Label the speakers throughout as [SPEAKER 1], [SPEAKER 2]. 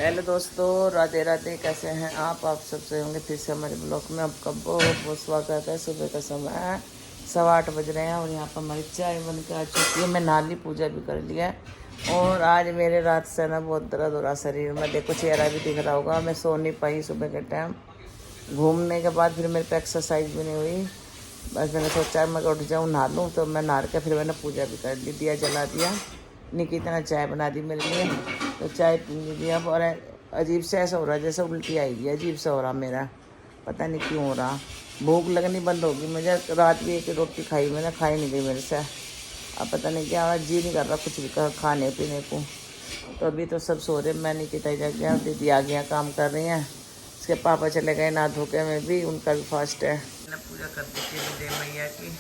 [SPEAKER 1] Hello दोस्तों, राधे राधे। कैसे हैं आप सबसे होंगे फिर से हमारे ब्लॉग में आपका बहुत बहुत स्वागत है। सुबह का समय है, 8:15 बज रहे हैं और यहाँ पर हमारी चाय बन के आ चुकी है। मैं नाली पूजा भी कर लिया है और आज मेरे रात से ना बहुत दर्द हो रहा शरीर में। देखो चेहरा भी दिख रहा होगा। मैं सो नहीं पाई सुबह के टाइम। घूमने के बाद फिर मेरे पे एक्सरसाइज भी नहीं हुई। बस मैंने सोचा मैं उठ जाऊँ नहा लूँ, तो मैं नहा के फिर मैंने पूजा भी कर ली, दिया जला दिया। निकिता ने चाय बना दी मेरे लिए, तो चाय पी ली अब। और अजीब से ऐसा हो रहा है जैसे उल्टी आई है, अजीब सा हो रहा मेरा, पता नहीं क्यों हो रहा। भूख लगनी बंद होगी मुझे। रात भी एक रोटी खाई मैंने, खाई नहीं गई मेरे से। अब पता नहीं क्या जी नहीं कर रहा कुछ भी खाने पीने को। तो अभी तो सब सो रहे, मैं निकिता जा गया, दीदी आ गया, काम कर रही हैं। उसके पापा चले गए नहा धो के, मैं भी, उनका भी फास्ट है। मैंने पूजा कर दी थी विजय मैया की। ये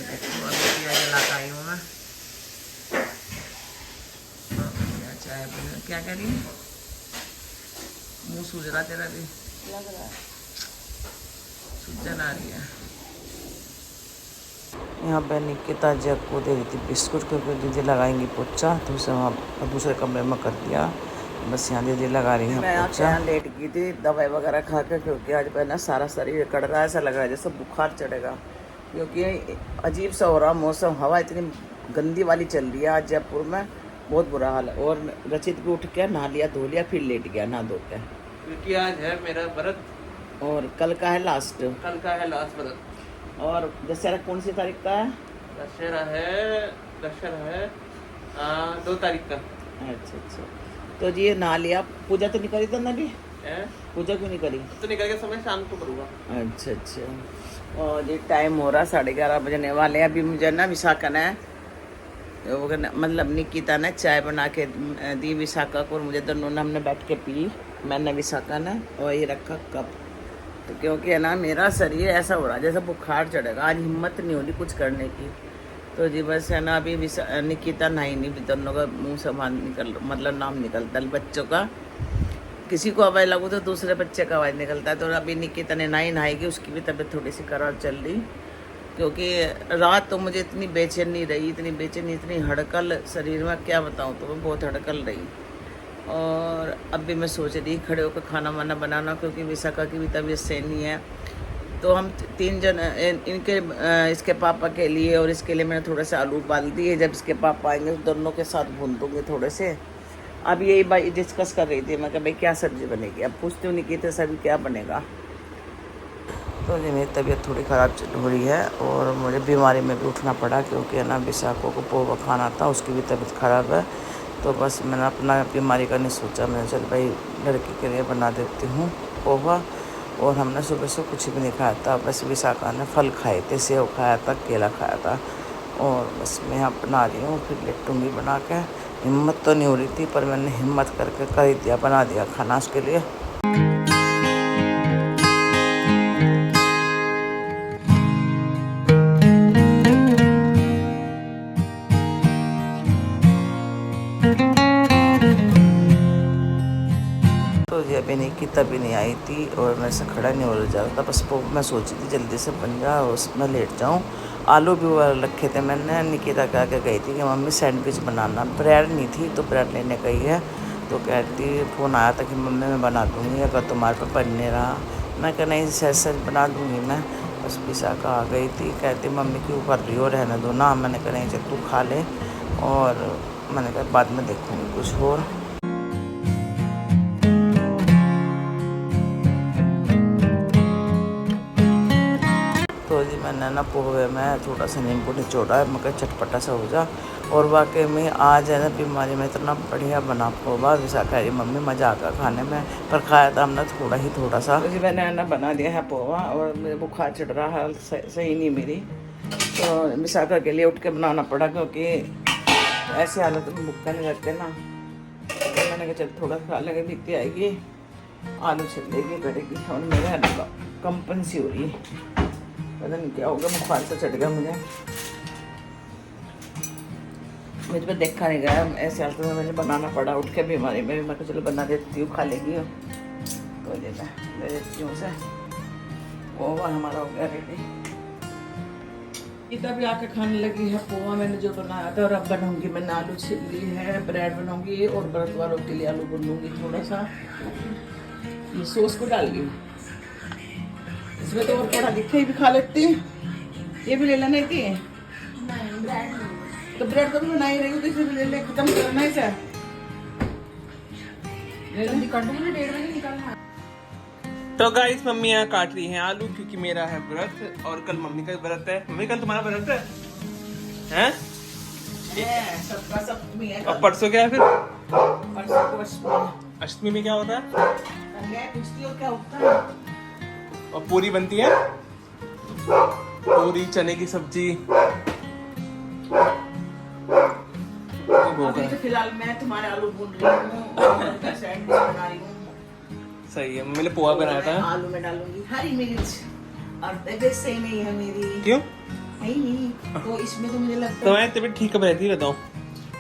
[SPEAKER 1] देखो अभी दिया जला के आई हूँ मैं। चाय क्या कह रही है? मुँह सूझ रहा तेरा भी लग रहा है, सूजन आ रही है। यहाँ पे निकिता जग को दे रही थी बिस्कुट, क्योंकि दीदी लगाएंगी पोछा, तो उसे वहाँ दूसरे कमरे में कर दिया। बस यहाँ दीदी लगा रही है। मैं यहाँ लेट गई थी दवाई वगैरह खा के, क्योंकि आज पे ना सारा शरीर कड़ रहा है, ऐसा लग रहा है जैसे बुखार चढ़ेगा। क्योंकि अजीब सा हो रहा मौसम, हवा इतनी गंदी वाली चल रही है आज जयपुर में, बहुत बुरा हाल है। और रचित भी उठ के नहा लिया, धो लिया, फिर लेट गया नहा धो के,
[SPEAKER 2] क्योंकि आज है मेरा व्रत
[SPEAKER 1] और कल का है लास्ट।
[SPEAKER 2] कल का है लास्ट व्रत।
[SPEAKER 1] और दशहरा कौन सी तारीख का है?
[SPEAKER 2] दशहरा है 2 तारीख का।
[SPEAKER 1] अच्छा अच्छा, तो जी ये नहा लिया, पूजा तो नहीं करी था ना अभी? पूजा क्यों नहीं करी?
[SPEAKER 2] तो निकल के समय शाम को करूँगा।
[SPEAKER 1] अच्छा अच्छा। और ये टाइम हो रहा 11:30 बजने वाले। अभी मुझे ना विशाखा ने वो मतलब निकिता ने चाय बना के दी विशाखा को, और मुझे दोनों ने हमने बैठ के पी, मैंने विशाखा ने, और ये रखा कप। तो क्योंकि है ना मेरा शरीर ऐसा हो रहा है जैसे बुखार चढ़ेगा, आज हिम्मत नहीं हो रही कुछ करने की। तो जी बस है ना, अभी निकिता नहाई नहीं, दोनों का मुँह से मतलब नाम निकलता है बच्चों का। किसी को आवाज़ लगू तो दूसरे बच्चे का आवाज़ निकलता है। तो अभी निकिता ने नहाएगी, उसकी भी तबीयत थोड़ी सी खराब चल रही, क्योंकि रात तो मुझे इतनी बेचैनी रही, इतनी बेचैनी, इतनी हड़कल शरीर में, क्या बताऊँ, तो मैं बहुत हड़कल रही। और अब भी मैं सोच रही खड़े होकर खाना वाना बनाना, क्योंकि विशाखा की भी तबीयत सही नहीं है। तो हम 3 जन, इनके इसके पापा के लिए और इसके लिए मैंने थोड़े से आलू उबाल दिए। जब इसके पापा आएंगे तो दोनों के साथ भून दूँगी थोड़े से। अब यही बात डिस्कस कर रही थी मैं कि भाई क्या सब्ज़ी बनेगी। अब पूछती हूँ निकिता से अभी क्या बनेगा। तो जी मेरी तबीयत थोड़ी ख़राब हो रही है और मुझे बीमारी में भी उठना पड़ा, क्योंकि है ना विशाखा को पोहा खाना था, उसकी भी तबीयत ख़राब है। तो बस मैंने अपना बीमारी का नहीं सोचा, मैंने चल भाई लड़की के लिए बना देती हूँ पोहा। और हमने सुबह से कुछ भी नहीं खाया था, बस विशाखा ने फल खाए थे, सेव खाया था, केला खाया था। और बस मैं यहाँ बना रही हूँ, फिर लेटूँगी बना के। हिम्मत तो नहीं हो रही थी, पर मैंने हिम्मत करके कर ही दिया, बना दिया खाना उसके लिए। तो जी अभी निकिता भी नहीं आई थी और मेरे से खड़ा नहीं हो जा रहा था। बस मैं सोची थी जल्दी से बन जा और उसमें लेट जाऊँ। आलू भी रखे थे मैंने। निकिता कह के गई थी कि मम्मी सैंडविच बनाना, ब्रेड नहीं थी तो ब्रेड लेने गई है। तो कहती फ़ोन आया था कि मम्मी मैं बना दूँगी अगर तुम्हारे पे बन नहीं रहा। मैं कह नहीं सच बना दूँगी मैं। बस विशाखा आ गई थी, कहती मम्मी क्यों कर रही हो, रहने दो ना। मैंने कहा नहीं चल तू खा ले, और मैंने कहा बाद में देखूँगी कुछ और। तो जी मैंने ना पोहे में थोड़ा सा नींबू निचोड़ा है, मगर चटपटा सा हो जा। और वाकई में आज है ना बीमारी में इतना बढ़िया बना पोहा, विशाखा जी मम्मी मज़ा आता खाने में। पर खाया था हमने थोड़ा सा। तो जी मैंने ना बना दिया है पोहा, और मेरे बुखार चढ़ रहा है, सही नहीं मेरी। तो विशाखा के लिए उठ के बनाना पड़ा, क्योंकि ऐसे हालत में भूखा नहीं लगते ना। तो मैंने कहा चल थोड़ा खा लेंगे, बीती आएगी, आलू छिल देगी करेगी। और मेरे कंपन सी हो रही है, पता नहीं क्या होगा, बुखार से चढ़ गया मुझे पे देखा नहीं गया। ऐसे हालत में मुझे बनाना पड़ा उठ के बीमारी में। मैं चलो बना देती हूँ, खा लेगी। तो ये मैं ले देती हूँ उसे। वो हमारा हो गया रेडी। गीता भी आके खाने लगी है पोहा मैंने जो बनाया था, और अब बनाऊंगी मैंने आलू छिल ली है, ब्रेड बनाऊंगी और व्रत वालों के लिए आलू भूनूंगी थोड़ा सा। ये सॉस को डाल दी इसमें, तो और पढ़ा लिखा ही भी खा लेती। ये भी ले लेना थी, तो ब्रेड तो भी बना ही रही हूँ, तो इसे भी ले ले, खत्म करना है सर।
[SPEAKER 2] तो गाइस मम्मी यहाँ काट रही है आलू, क्योंकि मेरा है व्रत और कल मम्मी का व्रत है। मम्मी कल तुम्हारा व्रत है हैं?
[SPEAKER 1] सबका सब तुम्हें है।
[SPEAKER 2] और परसों क्या है फिर?
[SPEAKER 1] परसों को
[SPEAKER 2] अष्टमी में क्या होता है?
[SPEAKER 1] पूछती हो क्या होता है?
[SPEAKER 2] और पूरी बनती है, पूरी चने की सब्जी।
[SPEAKER 1] अभी तो फिलहाल मैं तुम्हारे आलू भून रही हूँ और सैंडविच बना रही हूँ।
[SPEAKER 2] सही है, मैंने पोहा बनाया था।
[SPEAKER 1] आलू में डालूंगी हरी मिर्च, और तबीयत सही नहीं है मेरी।
[SPEAKER 2] क्यों?
[SPEAKER 1] नहीं, तो इसमें तो मुझे लगता है
[SPEAKER 2] तुम्हारी तबीयत ठीक कब रहती है बताओ?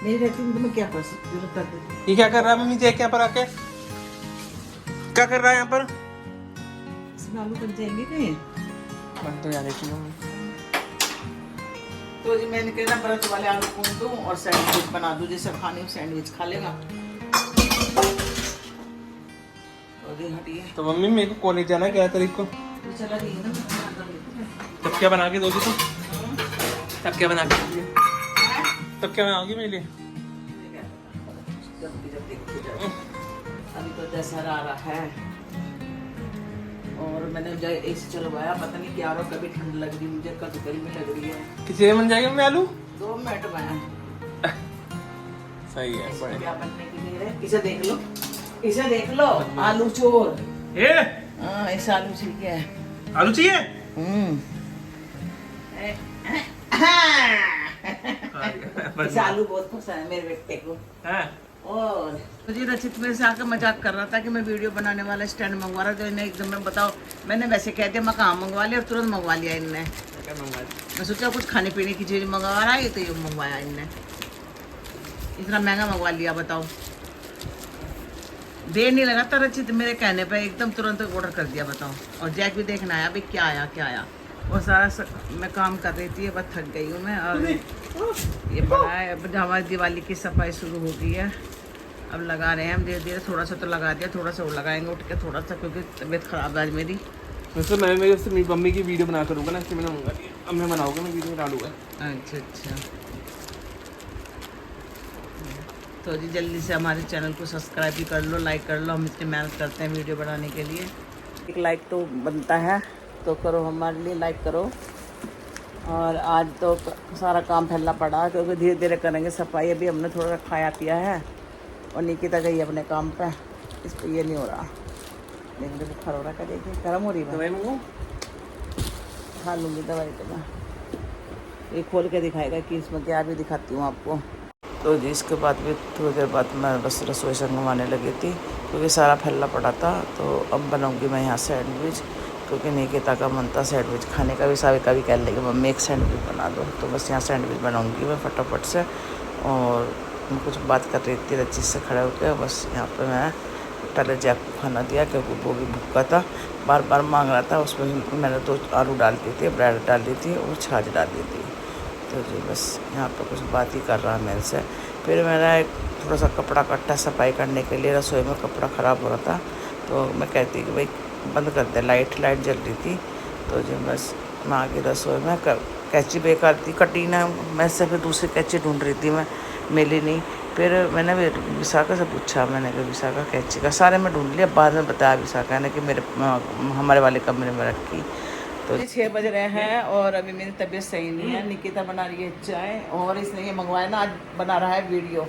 [SPEAKER 1] मेरी रहती है, तो मैं क्या कर सकती हूँ?
[SPEAKER 2] ये क्या कर रहा है मम्मी जी क्या पर आके? क्या कर रहा है यहाँ पर?
[SPEAKER 1] इसमें आलू बन जाएंगे कहीं?
[SPEAKER 2] बन तो जाने चाहिए।
[SPEAKER 1] तो जी मैंने कहा ना व्रत वाले आलू भून दूँ और सैंडविच बना दूँ, जैसे खाने में सैंडविच खा लेगा।
[SPEAKER 2] तो मम्मी मेरे को कॉलेज जाना है 11 तारीख को।
[SPEAKER 1] तो चला गई ना,
[SPEAKER 2] तब क्या बना के दोगी तुम? तब क्या बना के दोगी? तब क्या बनाओगी मेरे लिए?
[SPEAKER 1] अभी तो दशहरा आ रहा है और मैंने जो एसी चलवाया, पता नहीं क्या रहा, कभी ठंड लग रही मुझे, कभी गर्मी लग रही है।
[SPEAKER 2] किसी में बन जाएगा मम्मी आलू?
[SPEAKER 1] 2 मिनट में
[SPEAKER 2] सही है, बढ़िया।
[SPEAKER 1] क्या बनने की देर है? इसे देख लो, इसे देख लो, आलू चोर।
[SPEAKER 2] ये
[SPEAKER 1] ऐसा आलू चाहिए,
[SPEAKER 2] आलू चाहिए?
[SPEAKER 1] इसे आलू बहुत पसंद है मेरे बेटे को। और मुझे रचित मेरे से आकर मजाक कर रहा था कि मैं वीडियो बनाने वाला स्टैंड मंगवा रहा, तो इन्हें एकदम में बताओ, मैंने वैसे कह दिया मैं कहाँ मंगवा लिया, और तुरंत मंगवा लिया इनने। मैं सोचा कुछ खाने पीने की चीज मंगवा रहा है, तो ये मंगवाया इनने, इतना महंगा मंगवा लिया बताओ। देर नहीं लगा था रचित मेरे कहने पे, एकदम तुरंत ऑर्डर कर दिया बताओ। और जैक भी देखना आया अभी क्या आया क्या आया, वो सारा मैं काम कर रही थी, बस थक गई हूँ मैं। और ये बना है, अब हमारी दिवाली की सफाई शुरू हो गई है, अब लगा रहे हैं हम धीरे धीरे, थोड़ा सा तो लगा दिया, थोड़ा सा और लगाएंगे उठ के थोड़ा सा, क्योंकि तबीयत खराब है आज मेरी।
[SPEAKER 2] वैसे मैं मेरी उससे मम्मी की वीडियो बना करूँगा ना, इसलिए मैंने मंगा लिया। अब मैं बनाऊंगा, मैं वीडियो डालूंगा।
[SPEAKER 1] अच्छा अच्छा, तो जी जल्दी से हमारे चैनल को सब्सक्राइब भी कर लो, लाइक कर लो, हम इतनी मेहनत करते हैं वीडियो बनाने के लिए, एक लाइक तो बनता है, तो करो हमारे लिए, लाइक करो। और आज तो सारा काम फैला पड़ा, क्योंकि धीरे धीरे करेंगे सफाई। अभी हमने थोड़ा खाया पिया है और निकिता गई अपने काम पे, इस पर ये नहीं हो रहा, लेकिन बुखार हो रहा है, देखिए गर्म हो रही है।
[SPEAKER 2] दवाई मंगाऊं?
[SPEAKER 1] खा लूँगी दवाई तो मैं, ये खोल के दिखाएगा कि इसमें क्या, भी दिखाती हूँ आपको। तो जी इसके बाद भी थोड़ी देर बाद मैं बस रसोई संगवाने लगी थी, क्योंकि सारा फैला पड़ा था। तो अब बनाऊंगी मैं यहाँ सैंडविच, क्योंकि निकिता का मन था सैंडविच खाने का भी, साविका भी कह लेगी मम्मी एक सैंडविच बना दो, तो बस यहाँ सैंडविच बनाऊंगी मैं फटाफट से। और मैं कुछ बात कर रही थी रचित से खड़े होकर, बस यहाँ पे मैं पहले जैक को खाना दिया, क्योंकि वो भी भूखा था, बार बार मांग रहा था। उसमें मैंने 2 आलू डाल दी थी, ब्रेड डाल दी थी और छाछ डाल दी थी। तो जी बस यहाँ पे कुछ बात ही कर रहा मेरे से। फिर मेरा एक थोड़ा सा कपड़ा कट्टा सफाई करने के लिए, रसोई में कपड़ा ख़राब हो रहा था, तो मैं कहती कि भाई बंद कर दे, लाइट जल रही थी। तो जी बस मैं आगे रसोई में कैंची बेकार थी, कटी ना, मैं से फिर दूसरी कैंची ढूंढ रही थी, मैं मिली नहीं। फिर मैंने विशाखा से पूछा, मैंने कहा विशाखा कैंची का, सारे में ढूंढ लिया, बाद में बताया विशाखा ने कि मेरे हमारे वाले कमरे में रखी। तो 6 बज रहे हैं और अभी मेरी तबीयत सही नहीं है। निकिता बना रही है चाय, और इसने ये मंगवाया ना, आज बना रहा है वीडियो।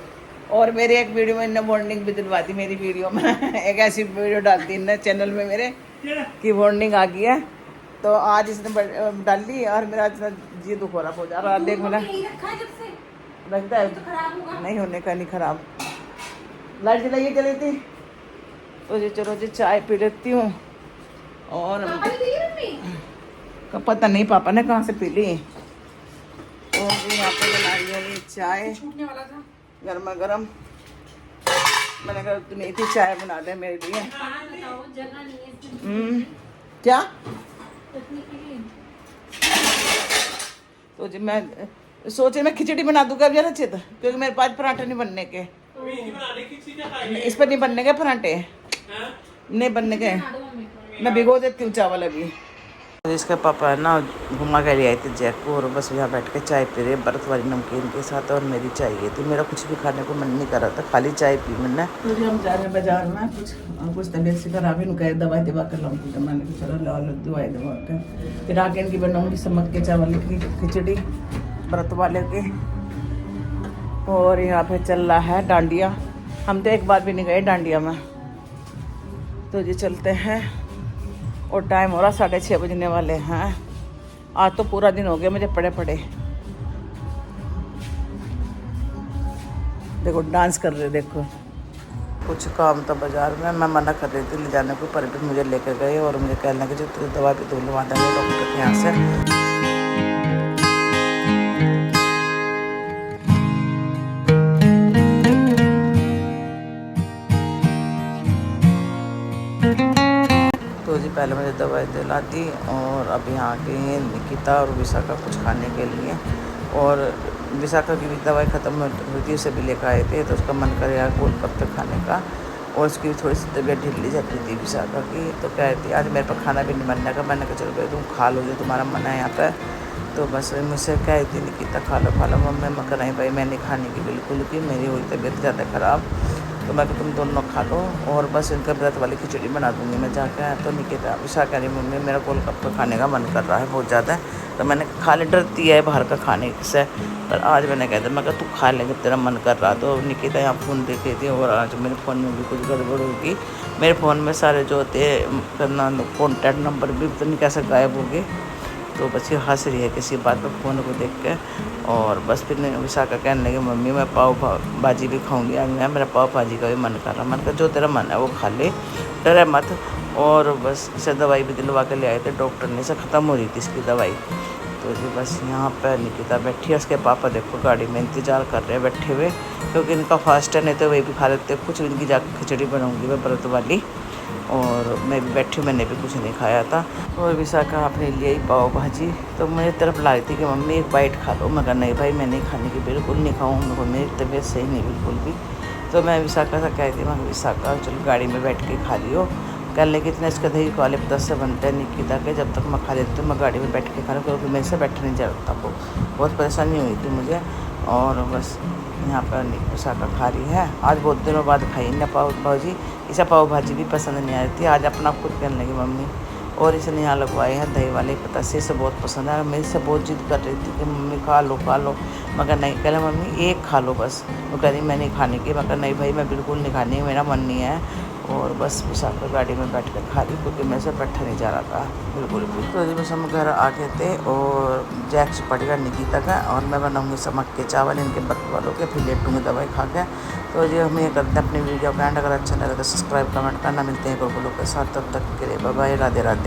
[SPEAKER 1] और मेरे एक वीडियो में इन्हें वार्निंग भी दिलवा दी, मेरी वीडियो में एक ऐसी वीडियो डालती इन्हें चैनल में मेरे की वार्निंग आ गई है, तो आज इसने डाल दी, और मेरा इतना जी दुख हो रहा हो जा रहा। देख मेरा लगता है नहीं होने का, नहीं खराब। लाइट जलाइए, जली थी। तो जी चलो जी चाय पी लेती हूँ। और का पता नहीं पापा ने कहाँ से पी ली। और यहाँ पे बना रही है चाय गर्मा गर्म। मैंने कहा तू नहीं थी, चाय बना दे मेरे लिए। क्या तो जी मैं सोचे मैं खिचड़ी बना दूंगा अब जरा चित, क्योंकि मेरे पास पराठे नहीं बनने के, इस पर नहीं बनने के पराठे, नहीं बनने के। मैं भिगो देती हूँ चावल अभी। इसके पापा है ना घुमा के ले आए थे जयपुर, और बस यहाँ बैठ के चाय पी रहे बर्फ़ वाली नमकीन के साथ, और मेरी चाय ये थी। मेरा कुछ भी खाने को मन नहीं कर रहा था, खाली चाय पी मैंने। तो जी हम जा रहे हैं बाजार में, कुछ तबीयत से खराब ही कहे दवाई दवा कर लाऊंगी, तो मैंने कहा चलो ला लो दवाई दवा कर, फिर आके इनकी बनाऊँगी समक के चावल की खिचड़ी व्रत वाले के। और यहाँ पे चल रहा है डांडिया, हम तो एक बार भी नहीं गए डांडिया में। तो जी चलते हैं, और टाइम हो रहा 6:30 बजने वाले हैं। आज तो पूरा दिन हो गया मुझे पड़े पड़े। देखो डांस कर रहे, देखो कुछ काम था बाजार में, मैं मना कर रही थी ले जाने को, पर भी मुझे लेकर गए और मुझे कहने लगे जो तुझे दवा भी दिलवा देंगे डॉक्टर के यहाँ से। तो जी पहले मुझे दवाई दिला दी, और अब यहाँ के निकिता और विशाखा कुछ खाने के लिए, और विशाखा की भी दवाई ख़त्म हुई थी, उसे भी लेकर आए थे, तो उसका मन करे यार गोलगप्पे खाने का, और उसकी भी थोड़ी सी तबीयत ढीली चल रही थी विशाखा की। तो कह रही थी आज मेरे पर खाना भी नहीं बनने का। मैंने कहा चलो भाई तुम खा लो जो तुम्हारा मन है यहाँ पर। तो बस मुझसे कह रही थी निकिता खा लो मम्मी। मैं कह रही भाई मैं नहीं खाने की बिल्कुल भी, मेरी हुई तबीयत ज़्यादा ख़राब, तो मैं तुम दोनों खा लो, और बस इनका व्रत वाली खिचड़ी बना दूँगी मैं जाकर। तो निकिता विशाखा कह रही मम्मी मेरा गोलगप्पे खाने का मन कर रहा है बहुत ज़्यादा। तो मैंने खा ले, डरती है बाहर का खाने से, पर आज मैंने कह दिया, मैं कहा तू खा ले जब तेरा मन कर रहा। तो निकिता यहाँ फ़ोन देख रही थी, और आज मेरे फ़ोन में भी कुछ गड़बड़ होगी। मेरे फ़ोन में सारे जो होते कॉन्टैक्ट नंबर भी पता नहीं कैसे गायब हो गए। तो बस ये हंस रही है किसी बात पर फ़ोन को देख के। और बस फिर विशाखा कहने लगी मम्मी मैं पाव भाजी भी खाऊंगी आज, मैं मेरा पाव भाजी का भी मन कर रहा। मन कर जो तेरा मन है वो खा ले, डरे मत। और बस इसे दवाई भी दिलवा के ले आए थे डॉक्टर ने, इसे ख़त्म हो रही थी इसकी दवाई। तो जी बस यहाँ पर निकिता बैठी है, उसके पापा देखो गाड़ी में इंतज़ार कर रहे हैं बैठे हुए, क्योंकि इनका फास्ट है, नहीं तो वही भी खा लेते। कुछ इनकी जाकर खिचड़ी बनाऊँगी मैं व्रत वाली, और मैं भी बैठी, मैंने भी कुछ नहीं खाया था। और विशाखा अपने लिए ही पाव भाजी, तो मेरी तरफ लाई थी कि मम्मी एक बाइट खा लो। मैं कहा नहीं भाई मैं नहीं खाने की, बिल्कुल नहीं खाऊँ, मेरी तबीयत सही नहीं बिल्कुल भी। तो मैं विशाखा से कहती मैं विशाखा चलो गाड़ी में बैठ के खा लियो। कहने लगी इतने इसके दही वाले 10 से बनते हैं निकिता के, जब तक मैं खा लेती हूँ मैं गाड़ी में बैठ के खा लूँ, क्योंकि मेरे से बैठा नहीं जाता को, बहुत परेशानी हुई थी मुझे। और बस यहाँ पर विशाखा खा रही है, आज बहुत दिनों बाद खाई ना पाव भाजी। इसे पाव भाजी भी पसंद नहीं आ रही थी, आज अपना खुद कहने लगी मम्मी। और इसने यहाँ लगवाए हैं दही वाले पता से, इसे बहुत पसंद है। मेरे से बहुत जिद कर रही थी कि मम्मी खा लो खा लो, मगर नहीं, कह रहा मम्मी एक खा लो बस। वो कह रही मैं नहीं खाने की, मगर नहीं भाई मैं बिल्कुल नहीं खानी, मेरा मन नहीं है। और बस विशाखा गाड़ी में बैठ कर खा रही, क्योंकि मेरे से बैठा नहीं जा रहा था बिल्कुल भी। तो जी बस हम घर आ गए थे, और जैक्स पड़ेगा निकिता का, और मैं बनाऊँगी समक के चावल इनके व्रत वालों के, फिर लेटूँगी दवाई खा के। तो जी हम ये करते हैं अपनी वीडियो का एंड, अगर अच्छा लगे तो सब्सक्राइब कमेंट करना। मिलते हैं गुरुकुलों के साथ, तब तक के लिए बाय बाय, राधे राधे।